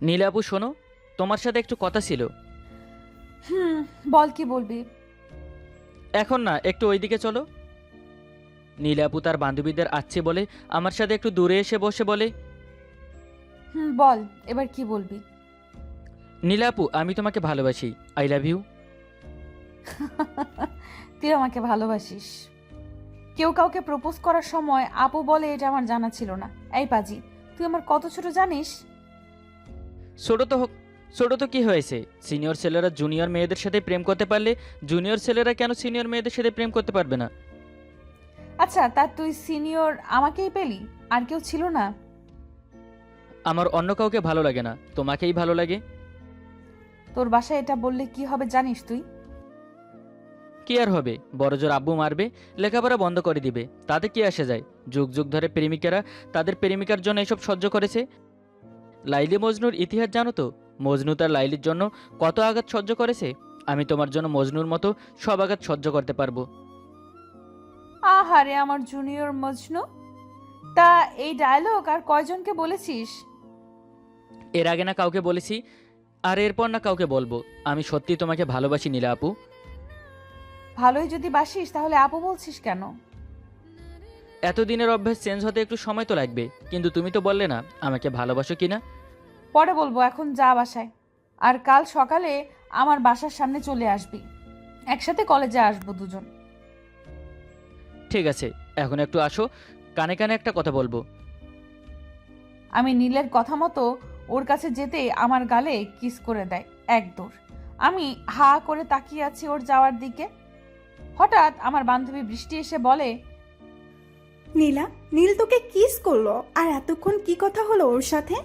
নীলা আপু শোনো, তোমার সাথে একটু কথা ছিল। হুম, বল কি বলবি। এখন না, একটু ওইদিকে চলো। নীলা আপু তার বান্ধবীদের আসছে বলে আমার সাথে একটু দূরে এসে বসে বলে, হুম, বল এবার কি বলবি। নীলা আপু আমি তোমাকে ভালোবাসি, আই লাভ ইউ। তুই আমাকে ভালোবাসিস? কেউ কাউকে প্রপোজ করার সময় আপু বলে, এটা আমার জানা ছিল না। এই পাজি, তুই আমার কত ছোট জানিস? ছোট তো হোক, ছোট তো কি হয়েছে, সিনিয়র ছেলেরা জুনিয়র মেয়েদের সাথে প্রেম করতে পারলে জুনিয়র ছেলেরা কেন সিনিয়র মেয়েদের সাথে প্রেম করতে পারবে না? আচ্ছা, তা তুই সিনিয়র আমাকেই পেলি, আর কেউ ছিল না? আমার অন্য কাউকে ভালো লাগে না, তোমাকেই ভালো লাগে। তোর বাসায় এটা বললে কি হবে জানিস তুই? কি আর হবে, বড়জোর আব্বু মারবে, লেখাপড়া বন্ধ করে দিবে, তাতে কি আসে যায়? যুগ যুগ ধরে প্রেমিকেরা তাদের প্রেমিকার জন্য এসব সহ্য করেছে। লাইলি মজনুর ইতিহাস জানো তো? মজনু তার লাইলির জন্য কত আঘাত সহ্য করেছে। আমি তোমার জন্য মজনুর মতো সব আঘাত সহ্য করতে পারবো। আহারে আমার জুনিয়র মজনু। তা এই ডায়লগ আর কয়জনকে বলেছিস? এর আগে না কাউকে বলেছি, আর এরপর না কাউকে বলবো। আমি সত্যি তোমাকে ভালোবাসি নীলা আপু। ভালোই যদি বাসিস তাহলে আপু বলছিস কেন? এতদিনের অভ্যাস চেঞ্জ হতে একটু সময় তো লাগবে, কিন্তু তুমি তো বললে না আমাকে ভালোবাসো কিনা। পরে বলবো, এখন যা বাসায়। আর কাল সকালে আমার বাসার সামনে চলে আসবি, একসাথে কলেজে আসবো দুজন। ঠিক আছে, এখন একটু আসো, কানে কানে একটা কথা বলবো। আমি নীলের কথা মতো ওর কাছে যেতে আমার গালে কিস করে দেয় এক দৌড়। আমি হা করে তাকিয়ে আছি ওর যাওয়ার দিকে। হঠাৎ আমার বান্ধবী বৃষ্টি এসে বলে, নীলা, নীল তোকে কিস করলো আর এতক্ষণ কি কথা হলো ওর সাথে?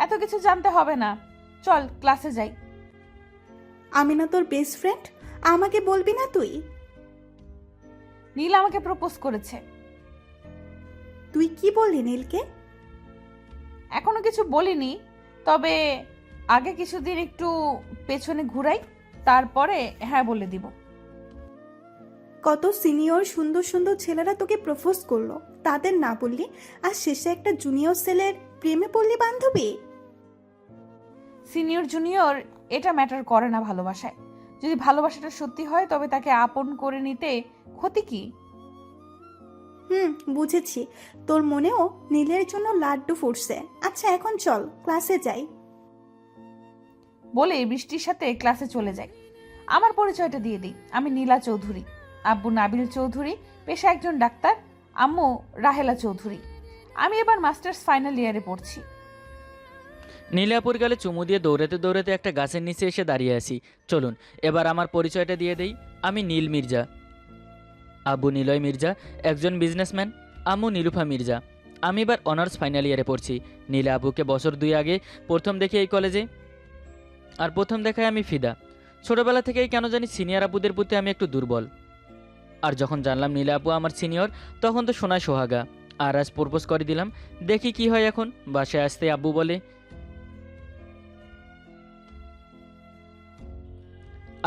এত কিছু জানতে হবে না, চল ক্লাসে যাই। আমি না তোর বেস্ট ফ্রেন্ড? আমাকে বলবি না তুই? নীল আমাকে প্রপোজ করেছে। তুই কি বললি নীলকে? এখনো কিছু বলিনি, তবে আগে কিছুদিন একটু পেছনে ঘুরাই, তারপরে হ্যাঁ বলে দিব। কত সিনিয়র সুন্দর সুন্দর ছেলেরা তোকে প্রপোজ করলো, তাদের না বললি, আর শেষে একটা জুনিয়র ছেলের প্রেমে পড়লি বান্ধবী? সিনিয়র জুনিয়র এটা ম্যাটার করে না ভালোবাসায়। যদি ভালোবাসাটা সত্যি হয় তবে তাকে আপন করে নিতে ক্ষতি কি? বুঝেছি। তোর মনেও নীলের জন্য লাড্ডু ফুটছে। আচ্ছা এখন চল ক্লাসে যাই। বলে বৃষ্টির সাথে ক্লাসে চলে যাই। আমার পরিচয়টা দিয়ে দিই, আমি নীলা চৌধুরী। আব্বু নাবিল চৌধুরী, পেশা একজন ডাক্তার। আম্মু রাহেলা চৌধুরী। আমি এবার মাস্টার্স ফাইনাল ইয়ারে পড়ছি। নীলা আপুর গালে চুমু দিয়ে দৌড়াতে দৌড়াতে একটা গাছের নিচে এসে দাঁড়িয়ে আছি। চলুন এবার আমার পরিচয়টা দিয়ে দেই। আমি নীল মির্জা। আব্বু নিলয় মির্জা, একজন বিজনেসম্যান। আম্মু নীলুফা মির্জা। আমি এবার অনার্স ফাইনাল ইয়ারে পড়ছি। নীলা আবুকে বছর 2 আগে প্রথম দেখি এই কলেজে, আর প্রথম দেখায় আমি ফিদা। ছোটবেলা থেকেই কেন জানি সিনিয়র আপুদের প্রতি আমি একটু দুর্বল। আর যখন জানলাম নীলা আপু আমার সিনিয়র, তখন তো সোনায় সোহাগা। আর আজ প্রপোজ করে দিলাম, দেখি কি হয়। এখন বাসায় আসতে আব্বু বলে,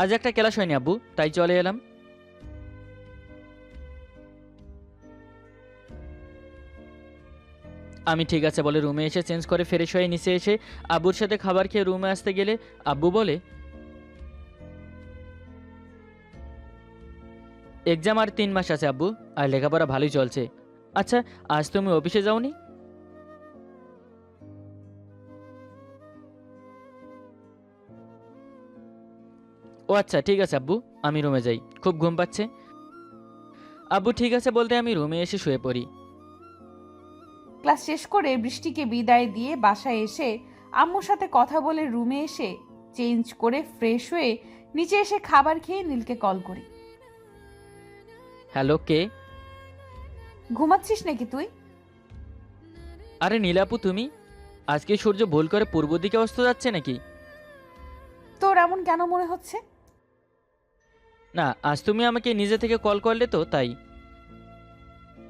আজ একটা ক্লাস হয়নি আব্বু, তাই চলে এলাম। আমি ঠিক আছে বলে রুমে এসে চেঞ্জ করে ফ্রেশ হয়ে নিচে এসে আব্বুর সাথে খাবার খেয়ে রুমে আসতে গেলে আব্বু বলে, এক্সাম আর 3 মাস আছে আব্বু, আর লেখাপড়া ভালোই চলছে। আচ্ছা, আজ তুমি অফিসে যাওনি? ও আচ্ছা, ঠিক আছে আব্বু, আমি রুমে যাই, খুব ঘুম পাচ্ছে। আব্বু ঠিক আছে বলতে আমি রুমে এসে শুয়ে পড়ি। ক্লাস শেষ করে বৃষ্টিকে বিদায় দিয়ে বাসায় এসে আম্মুর সাথে কথা বলে রুমে এসে চেঞ্জ করে ফ্রেশ হয়ে নিচে এসে খাবার খেয়ে নীলকে কল করি। হ্যালো, কে? ঘুমাচ্ছিস নাকি তুই? আরে নীলাপু তুমি, আজকে সূর্য ভুল করে পূর্ব দিকে অস্ত যাচ্ছে নাকি? তোর এমন কেন মনে হচ্ছে? না, আজ তুমি আমাকে নিজে থেকে কল করলে তো তাই।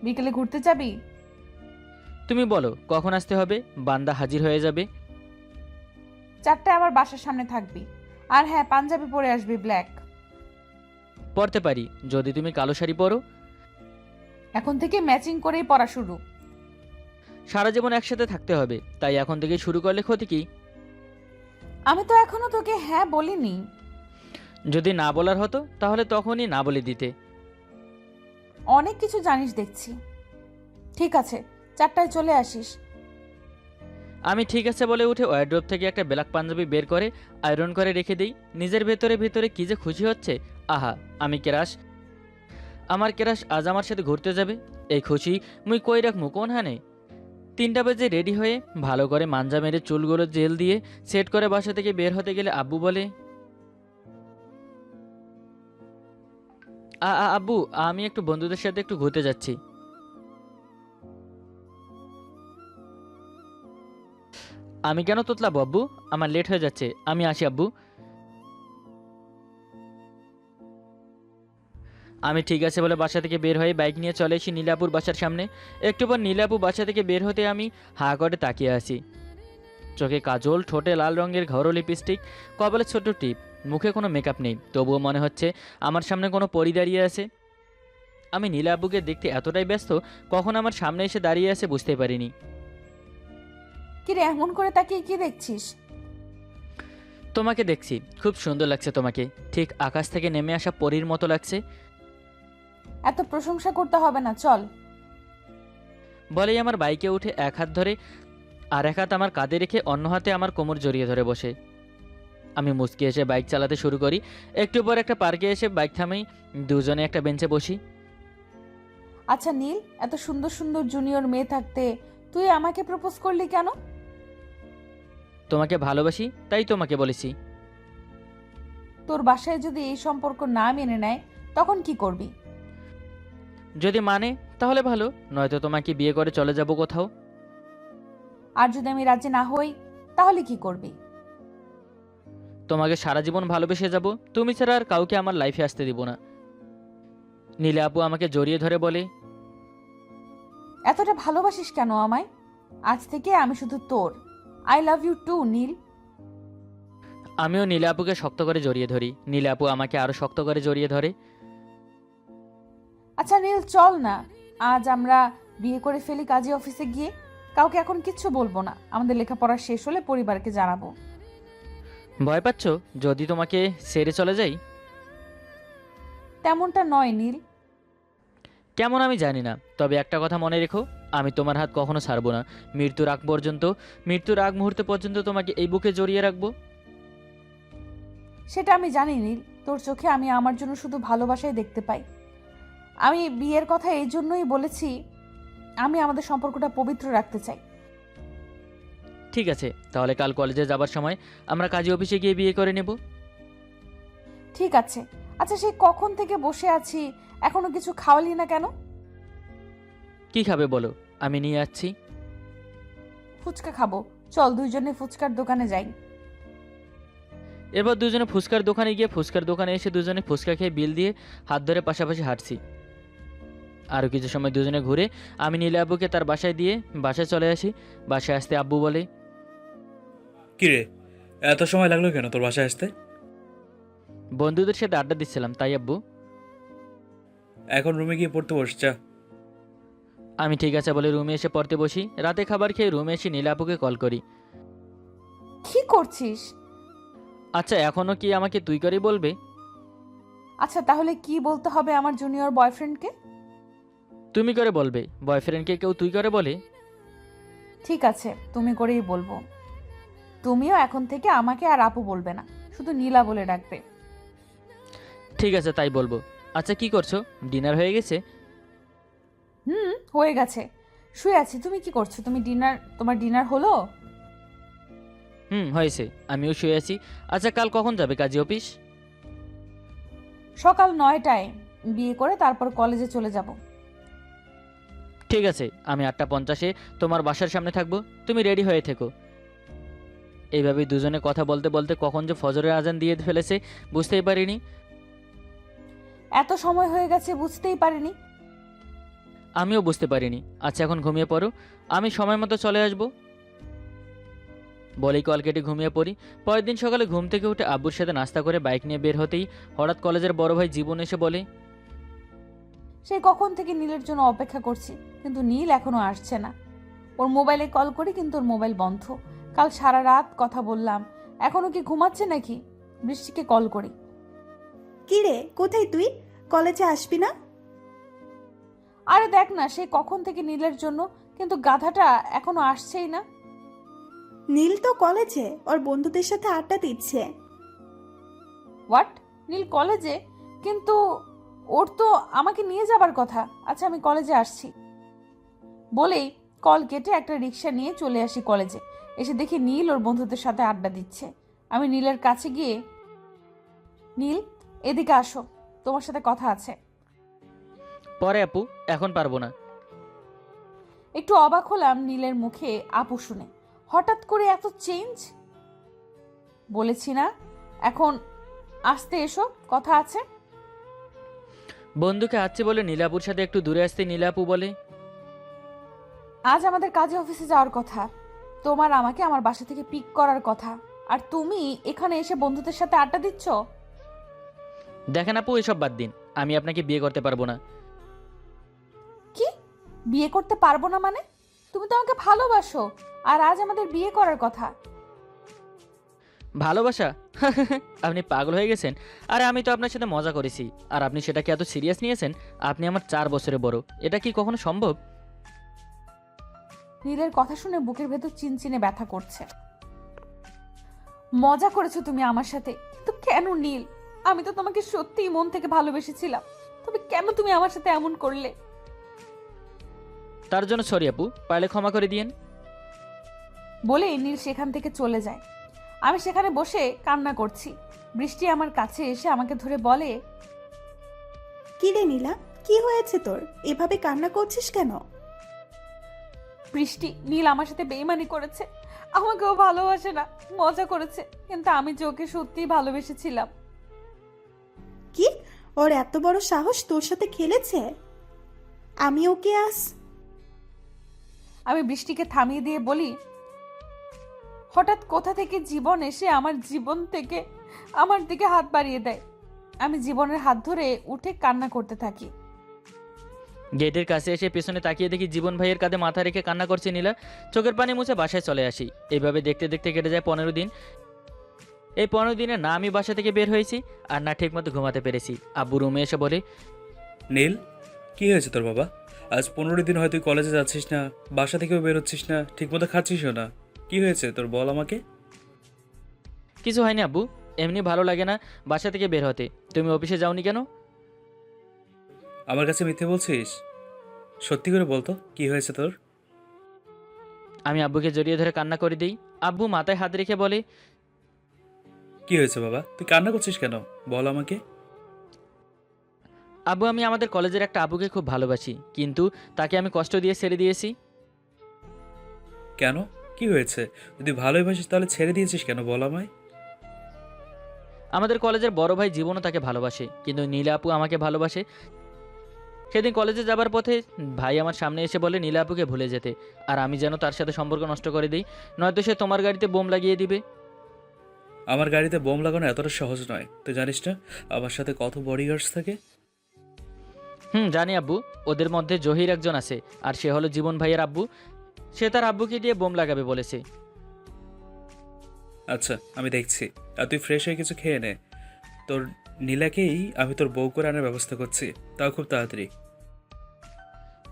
বিকেলে ঘুরতে যাবি? তুমি বলো কখন আসতে হবে, বান্দা হাজির হয়ে যাবে। 4টায় আমার বাসার সামনে থাকবি। আর হ্যাঁ, পাঞ্জাবি পরে আসবি, ব্ল্যাক। পড়তে পারি যদি তুমি কালো শাড়ি পরো। এখন থেকে ম্যাচিং করেই পড়া শুরু। সারা জীবন একসাথে থাকতে হবে, তাই এখন থেকে শুরু করলে ক্ষতি কি? আমি তো এখনো তোকে হ্যাঁ বলিনি। যদি না বলার হতো তাহলে তখনই না বলে দিতে। অনেক কিছু জানিস দেখছি। ঠিক আছে, 4টায় চলে আসিস। আমি ঠিক আছে বলে উঠে ওয়ারড্রোব থেকে একটা ব্ল্যাক পাঞ্জাবি বের করে আয়রন করে রেখে দিই। নিজের ভেতরে ভেতরে কি যে খুশি হচ্ছে। আহা, আমি ক্রাশ, আমার ক্রাশ আজ আমার সাথে ঘুরতে যাবে। এই খুশি মুই কই রাখমু কোন হানে। 3টা বাজে রেডি হয়ে ভালো করে মাঞ্জা মেরে চুলগুলো জেল দিয়ে সেট করে বাসা থেকে বের হতে গেলে আব্বু বলে, আব্বু, আমি একটু বন্ধুদের সাথে একটু ঘুরতে যাচ্ছি। আমি কেন তোতলাবো আব্বু, আমার লেট হয়ে যাচ্ছে, আমি আসি আব্বু। আমি ঠিক আছে বলে বাসা থেকে বের হয়ে বাইক নিয়ে চলে এসি নীলাপুর বাসার সামনে। একটু পর নীলাপু বাসা থেকে বের হতে আমি হা করে তাকিয়ে আসি। চোখে কাজল, ঠোঁটে লাল রঙের ঘরো লিপস্টিক, কপালে ছোট টিপ, মুখে কোনো মেকআপ নেই, তবুও মনে হচ্ছে আমার সামনে কোনো পরি দাঁড়িয়ে আছে। আমি নীলাপুকে দেখতে এতটাই ব্যস্ত, কখন আমার সামনে এসে দাঁড়িয়ে আছে বুঝতে পারিনি। কি রে, এমন করে তাকিয়ে কি দেখছিস? তোমাকে দেখছি, খুব সুন্দর লাগছে তোমাকে, ঠিক আকাশ থেকে নেমে আসা পরীর মতো লাগছে। এত প্রশংসা করতে হবে না, চল। বলেই আমার বাইকে উঠে এক হাত ধরে আর এক হাত আমার কাঁধে রেখে অন্য হাতে আমার কোমর জড়িয়ে ধরে বসে। আমি মুচকি এসে বাইক চালাতে শুরু করি। একটু পর একটা পার্কে এসে বাইক থামেই, দুজনে একটা বেঞ্চে বসি। আচ্ছা নীল, এত সুন্দর সুন্দর জুনিয়র মেয়ে থাকতে তুই আমাকে প্রপোজ করলি কেন? তোমাকে ভালোবাসি তাই তোমাকে বলেছি। তোর বাসায় যদি এই সম্পর্ক না মেনে নেয় তখন কি করবি? যদি মানে তাহলে ভালো, নয়তো তোমাকে বিয়ে করে চলে যাব কোথাও। আর যদি আমি রাজি না হই তাহলে কি করবি? তোমাকে সারা জীবন ভালোবেসে যাব, তুমি ছাড়া আর কাউকে আমার লাইফে আসতে দিব না। নীলা আপু আমাকে জড়িয়ে ধরে বলে, এতটা ভালোবাসিস কেন আমায়? আজ থেকে আমি শুধু তোর। আই লাভ ইউ টু নীল। আমিও নীলা আপুকে শক্ত করে জড়িয়ে ধরি। নীলা আপু আমাকে আরো শক্ত করে জড়িয়ে ধরে। আচ্ছা নীল, চল না, আজ আমরা বিয়ে করে ফেলি কাজী অফিসে গিয়ে। কাউকে এখন কিচ্ছু বলবো না, আমাদের লেখাপড়া শেষ হলে পরিবারকে জানাবো। ভয় পাচ্ছ যদি তোমাকে ছেড়ে চলে যাই? তেমনটা নয় নীল। কেমন আমি জানি না, তবে একটা কথা মনে রেখো, আমি তোমার হাত কখনো ছাড়বো না। মৃত্যুর আগ পর্যন্ত, মৃত্যুর আগ মুহূর্ত পর্যন্ত তোমাকে এই বুকে জড়িয়ে রাখবো। সেটা আমি জানি নীল, তোর চোখে আমি আমার জন্য শুধু ভালোবাসাই দেখতে পাই। আমি বিয়ের কথা এই জন্যই বলেছি, আমি আমাদের সম্পর্কটা পবিত্র রাখতে চাই। ঠিক আছে, তাহলে কাল কলেজে যাবার সময় আমরা কাজী অফিসে গিয়ে বিয়ে করে নেব। ঠিক আছে। আচ্ছা, সেই কখন থেকে বসে আছি, এখনো কিছু খাওয়ালি না কেন? কি খাবে বলো, আমি নিয়ে যাচ্ছি। ফুচকা খাবো, চল দুইজনে ফুচকার দোকানে যাই। এবার দুজনে ফুচকার দোকানে গিয়ে ফুচকার দোকানে এসে দুজনে ফুচকা খেয়ে বিল দিয়ে হাত ধরে পাশাপাশি হাঁটছি। আরও কিছু সময় দুজনে ঘুরে আমি নীলা আব্বুকে তার বাসায় দিয়ে বাসায় চলে আসি। বাসায় আসতে আব্বু বলে, কিরে, এত সময় লাগলো কেন তোর বাসায় আসতে? বন্ধুদের সাথে আড্ডা দিচ্ছিলাম তাই আব্বু। এখন রুমে গিয়ে পড়তে বস যা। আমি ঠিক আছে বলে রুমে এসে পড়তে বসি। রাতে খাবার খেয়ে রুমে এসে নীলা আপুকে কল করি। কি করছিস? আচ্ছা, এখনও কি আমাকে তুই করেই বলবে? আচ্ছা তাহলে কি বলতে হবে আমার জুনিয়র বয়ফ্রেন্ডকে? তুমি করে বলবে, বয়ফ্রেন্ডকে কেউ তুই করে বলে? ঠিক আছে, তুমি করেই বলবো। তুমিও এখন থেকে আমাকে আর আপু বলবে না, শুধু নীলা বলে ডাকবে। ঠিক আছে, তাই বলবো। আচ্ছা, কি করছো? ডিনার হয়ে গেছে? হয়ে গেছে, শুয়ে আছি। তুমি কি করছো? তোমার ডিনার হলো? হয়েছে, আমিও শুয়ে আছি। আচ্ছা, কাল কখন যাবে কাজী অফিস? সকাল 9টায় বিয়ে করে তারপর কলেজে চলে যাব। ঠিক আছে, আমি 8:50-এ তোমার বাসার সামনে থাকবো, তুমি রেডি হয়ে থেকো। এইভাবেই দুজনে কথা বলতে বলতে কখন যে ফজরের আজান দিয়ে ফেলেছে বুঝতেই পারিনি। এত সময় হয়ে গেছে বুঝতেই পারিনি। আমিও বুঝতে পারিনি। আচ্ছা, এখন ঘুমিয়ে পড়ো, আমি সময় মতো চলে আসবো। বলেই কল কেটে ঘুমিয়ে পড়ি। পরের দিন সকালে ঘুম থেকে উঠে আব্বুর সাথে নাস্তা করে বাইক নিয়ে বের হতেই হঠাৎ কলেজের বড় ভাই জীবন এসে বলে, সেই কখন থেকে নীলের জন্য অপেক্ষা করছি, কিন্তু নীল এখনো আসছে না। ওর মোবাইলে কল করি কিন্তু ওর মোবাইল বন্ধ। কাল সারা রাত কথা বললাম, এখনো কি ঘুমাচ্ছে নাকি? বৃষ্টিকে কল করি। কি রে, কোথায় তুই? কলেজে আসবি না? আরে দেখ না, সে কখন থেকে নীলের জন্য, কিন্তু গাধাটা এখনো আসছেই না। নীল তো কলেজে ওর বন্ধুদের সাথে আড্ডা দিচ্ছে। হোয়াট? নীল কলেজে? কিন্তু ওর তো আমাকে নিয়ে যাবার কথা। আচ্ছা, আমি কলেজে আসছি বলেই কল কেটে একটা রিক্সা নিয়ে চলে আসি কলেজে। এসে দেখি নীল ওর বন্ধুদের সাথে আড্ডা দিচ্ছে। আমি নীলের কাছে গিয়ে, নীল এদিকে আসো, তোমার সাথে কথা আছে। পরে আপু, এখন পারবো না। একটু অবাক হলাম নীলের মুখে আপু শুনে। হঠাৎ করে এত চেঞ্জ? বলেছি না এখন আসতে এসো, কথা আছে। বন্ধুকে আসছে বলে নীলাপুর সাথে একটু দূরে আসতে নীলাপু বলে, আজ আমাদের কাজে অফিসে যাওয়ার কথা, তোমার আমাকে আমার বাসা থেকে পিক করার কথা, আর তুমি এখানে এসে বন্ধুদের সাথে আড্ডা দিচ্ছ। দেখেন আপু, এসব বাদ দিন, আমি আপনাকে বিয়ে করতে পারবো না। কি? বিয়ে করতে পারবো না মানে? তুমি তো আমাকে ভালোবাসো, আর আজ আমাদের বিয়ে করার কথা। ভালোবাসা? আপনি পাগল হয়ে গেছেন। আরে আমি তো আপনার সাথে মজা করেছি, আর আপনি সেটাকে এত সিরিয়াস নিয়েছেন। আপনি আমার 4 বছরের বড়, এটা কি কখনো সম্ভব? নীলের কথা শুনে বুকের ভেতর চিনচিনে ব্যথা করছে। মজা করেছো তুমি আমার সাথে, কিন্তু কেন নীল? আমি তো তোমাকে সত্যিই মন থেকে ভালোবেসেছিলাম, তবে কেন তুমি আমার সাথে এমন করলে? তার জন্য সরি আপু, পারলে ক্ষমা করে দিয়েন। বলে নীল সেখান থেকে চলে যায়। আমি সেখানে বসে কান্না করছি। বৃষ্টি আমার কাছে এসে আমাকে ধরে বলে, কি রে নীলা, কি হয়েছে তোর? এভাবে কান্না করছিস কেন? বৃষ্টি, নীল আমার সাথে বেইমানি করেছে। আমাকেও ভালোবাসে না, মজা করেছে, কিন্তু আমি যে ওকে সত্যিই ভালোবেসেছিলাম। কি? ওর এত বড় সাহস তোর সাথে খেলেছে? আমি ওকে আমি বৃষ্টিকে থামিয়ে দিয়ে বলি, হঠাৎ কোথা থেকে জীবন এসে আমার জীবন থেকে আমার দিকে হাত বাড়িয়ে দেয়। আমি জীবনের হাত ধরে উঠে কান্না করতে থাকি। গেটের কাছে এসে পেছনে তাকিয়ে দেখি জীবন ভাইয়ের কাঁধে মাথা রেখে কান্না করছে নীলা। চোখের পানি মুছে বাসায় চলে আসি। এইভাবে দেখতে দেখতে কেটে যায় 15 দিন। এই 15 দিনে না আমি বাসা থেকে বের হয়েছি, আর না ঠিকমতো ঘুমাতে পেরেছি। আব্বু রুমে এসে বলে, নীল, কি হয়েছে তোর বাবা? আজ 15 দিন হয় তুই কলেজে যাচ্ছিস না, বাসা থেকেও বেরোচ্ছিস না, ঠিকমতো খাচ্ছিসও না। কি হয়েছে তোর, বল আমাকে। কিছু হয়নি আব্বু, এমনি ভালো লাগে না বাসা থেকে বের হতে। তুমি অফিসে যাওনি কেন? আমার কাছে মিথ্যে বলছিস? সত্যি করে বলতো, কি হয়েছে তোর? আমি আব্বুকে জড়িয়ে ধরে কান্না করে দিই। আব্বু মাথায় হাত রেখে বলে, কি হয়েছে বাবা, তুই কান্না করছিস কেন, বল আমাকে। আব্বু, আমি আমাদের কলেজের একটা আব্বুকে খুব ভালোবাসি, কিন্তু তাকে আমি কষ্ট দিয়ে ছেড়ে দিয়েছি। কেন, কি হয়েছে? যদি ভালোই বাসিস তাহলে ছেড়ে দিয়েছিস কেন, বল আমায়। আমাদের কলেজের বড় ভাই জীবনও তাকে ভালোবাসে, কিন্তু নীলা আপু আমাকে ভালোবাসে। সেদিন কলেজে যাবার পথে ভাই আমার সামনে এসে বলে নীলা আপুকে ভুলে যেতে, আর আমি যেন তার সাথে সম্পর্ক নষ্ট করে দিই, নয়তো সে তোমার গাড়িতে বোম লাগিয়ে দিবে। আমার গাড়িতে বোম লাগানো এতটা সহজ নয়, তুই জানিস না আমার সাথে কত বডিগার্ডস থাকে। জানি আব্বু, ওদের মধ্যে জহির একজন আছে, আর সে হলো জীবন ভাইয়ের আব্বু। সে তার আব্বুকে দিয়ে বোম লাগাবে বলেছে। আচ্ছা, আমি দেখছি। আর তুই ফ্রেশ হয়ে কিছু খেয়ে নে। তোর নীলাকেই আমি তোর বউ করে আনার ব্যবস্থা করছি, তাও খুব তাড়াতাড়ি।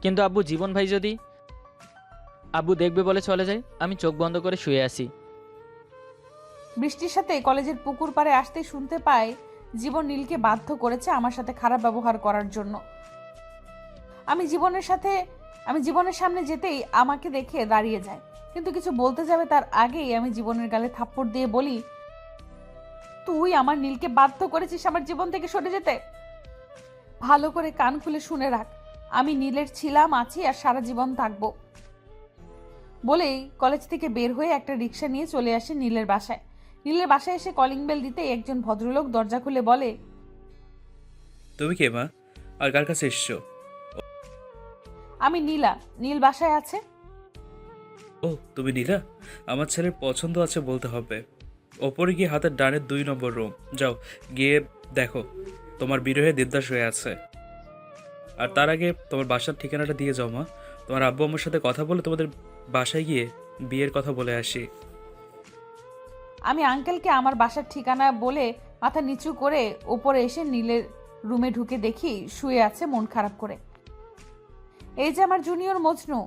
কিন্তু আব্বু, জীবন ভাই যদি? আব্বু দেখবে বলে চলে যায়। আমি চোখ বন্ধ করে শুয়ে আসি। বৃষ্টির সাথে কলেজের পুকুর পাড়ে আসতেই শুনতে পাই জীবন নীলকে বাধ্য করেছে আমার সাথে খারাপ ব্যবহার করার জন্য। আমি জীবনের সামনে যেতেই আমাকে দেখে দাঁড়িয়ে যায়, কিন্তু কিছু বলতে যাবে তার আগেই আমি জীবনের গালে থাপ্পড় দিয়ে বলি, তুই আমার নীলকে বাধ্য করেছিস আমার জীবন থেকে সরে যেতে। ভালো করে কান খুলে শুনে রাখ, আমি নীলের ছিলাম, আছি, আর সারা জীবন থাকবো। বলেই কলেজ থেকে বের হয়ে একটা রিক্সা নিয়ে চলে আসে নীলের বাসায়। নীলের বাসায় এসে কলিং বেল দিতেই একজন ভদ্রলোক দরজা খুলে বলে, তুমি কে মা, আর কার কাছে এসছো? আমি নীলা, নীল বাসায় আছে। ও, তুমি নীলা? আমার ছেলের পছন্দ আছে বলতে হবে। ওপরে গিয়ে হাতের ডানের 2 নম্বর রুম যাও, গিয়ে দেখো তোমার বিরহে দেবদাস হয়ে আছে। আর তার আগে তোমার বাসার ঠিকানাটা দিয়ে যাও মা। তোমার আব্বু আমার সাথে কথা বলে তোমাদের বাসায় গিয়ে বিয়ের কথা বলে আসি। আমি আঙ্কেলকে আমার বাসার ঠিকানা বলে মাথা নিচু করে ওপরে এসে নীলের রুমে ঢুকে দেখি শুয়ে আছে মন খারাপ করে। এই যে আমার জুনিয়র মজনু।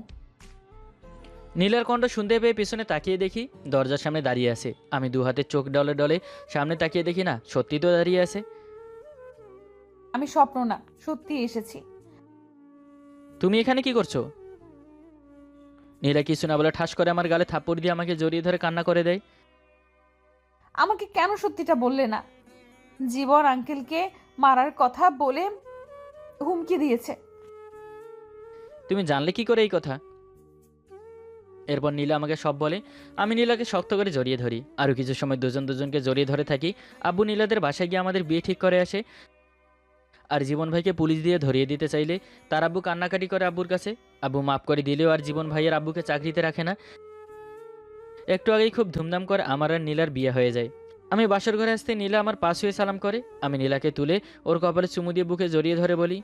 নীলের কণ্ঠ শুনতে পেয়ে পিছনে তাকিয়ে দেখি দরজার সামনে দাঁড়িয়ে আছে। আমি দু হাতে চোখ ডলে ডলে সামনে তাকিয়ে দেখি না, সত্যি তো দাঁড়িয়ে আছে। আমি স্বপ্ন না, সত্যি এসেছি। তুমি এখানে কি করছো? নীলা কিছু না বলে ঠাস করে আমার গালে থাপ্পড় দিয়ে আমাকে জড়িয়ে ধরে কান্না করে দেয়। আমাকে কেন সত্যিটা বললে না? জীবন আঙ্কেলকে মারার কথা বলে হুমকি দিয়েছে। তুমি জানলে কি করে এই কথা? এরপর নীলা আমাকে সব বলে। আমি নীলাকে শক্ত করে জড়িয়ে ধরি। আরও কিছু সময় দুজন দুজনকে জড়িয়ে ধরে থাকি। আব্বু নীলাদের বাসায় গিয়ে আমাদের বিয়ে ঠিক করে আসে। আর জীবন ভাইকে পুলিশ দিয়ে ধরিয়ে দিতে চাইলে তার আব্বু কান্নাকাটি করে আব্বুর কাছে। আব্বু মাফ করে দিলেও আর জীবন ভাইয়ের আব্বুকে চাকরিতে রাখে না। একটু আগেই খুব ধুমধাম করে আমার আর নীলার বিয়ে হয়ে যায়। আমি বাসর ঘরে আসতে নীলা আমার পাশ হয়ে সালাম করে। আমি নীলাকে তুলে ওর কপালে চুমু দিয়ে বুকে জড়িয়ে ধরে বলি,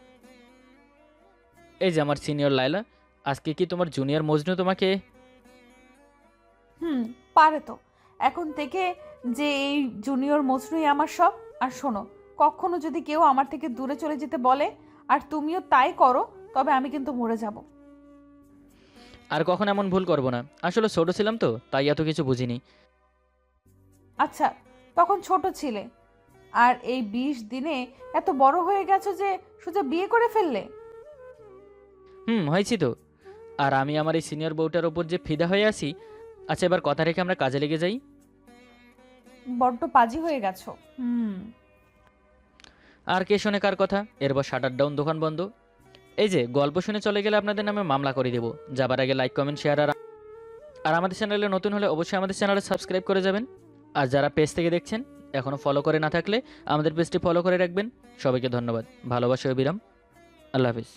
এই যে আমার সিনিয়র লায়লা, আজকে কি তোমার জুনিয়র মজনু তোমাকে? পারে তো। এখন থেকে যে এই জুনিয়র মজনুই আমার সব। আর শোনো, কখনো যদি কেউ আমার থেকে দূরে চলে যেতে বলে আর তুমিও তাই করো, তবে আমি কিন্তু মরে যাব। আর কখন এমন ভুল করবো না। আসলে ছোট ছিলাম তো, তাই এত কিছু বুঝিনি। আচ্ছা, তখন ছোট ছিলে, আর এই 20 দিনে এত বড় হয়ে গেছো যে সোজা বিয়ে করে ফেললে। হয়েছি তো। আর আমি আমার এই সিনিয়র বউটার ওপর যে ফিদা হয়ে আছি। আচ্ছা, এবার কথা রেখে আমরা কাজে লেগে যাই। বড্ড পাজি হয়ে গেছো। আর কে শোনে কার কথা? এরপর শাটার ডাউন, দোকান বন্ধ। এই যে গল্প শুনে চলে গেলে আপনাদের নামে মামলা করে দেবো। যাবার আগে লাইক, কমেন্ট, শেয়ার আর আমাদের চ্যানেলে নতুন হলে অবশ্যই আমাদের চ্যানেলে সাবস্ক্রাইব করে যাবেন। আর যারা পেজ থেকে দেখছেন এখনও ফলো করে না থাকলে আমাদের পেজটি ফলো করে রাখবেন। সবাইকে ধন্যবাদ, ভালোবাসা ও বিরাম। আল্লাহ হাফিজ।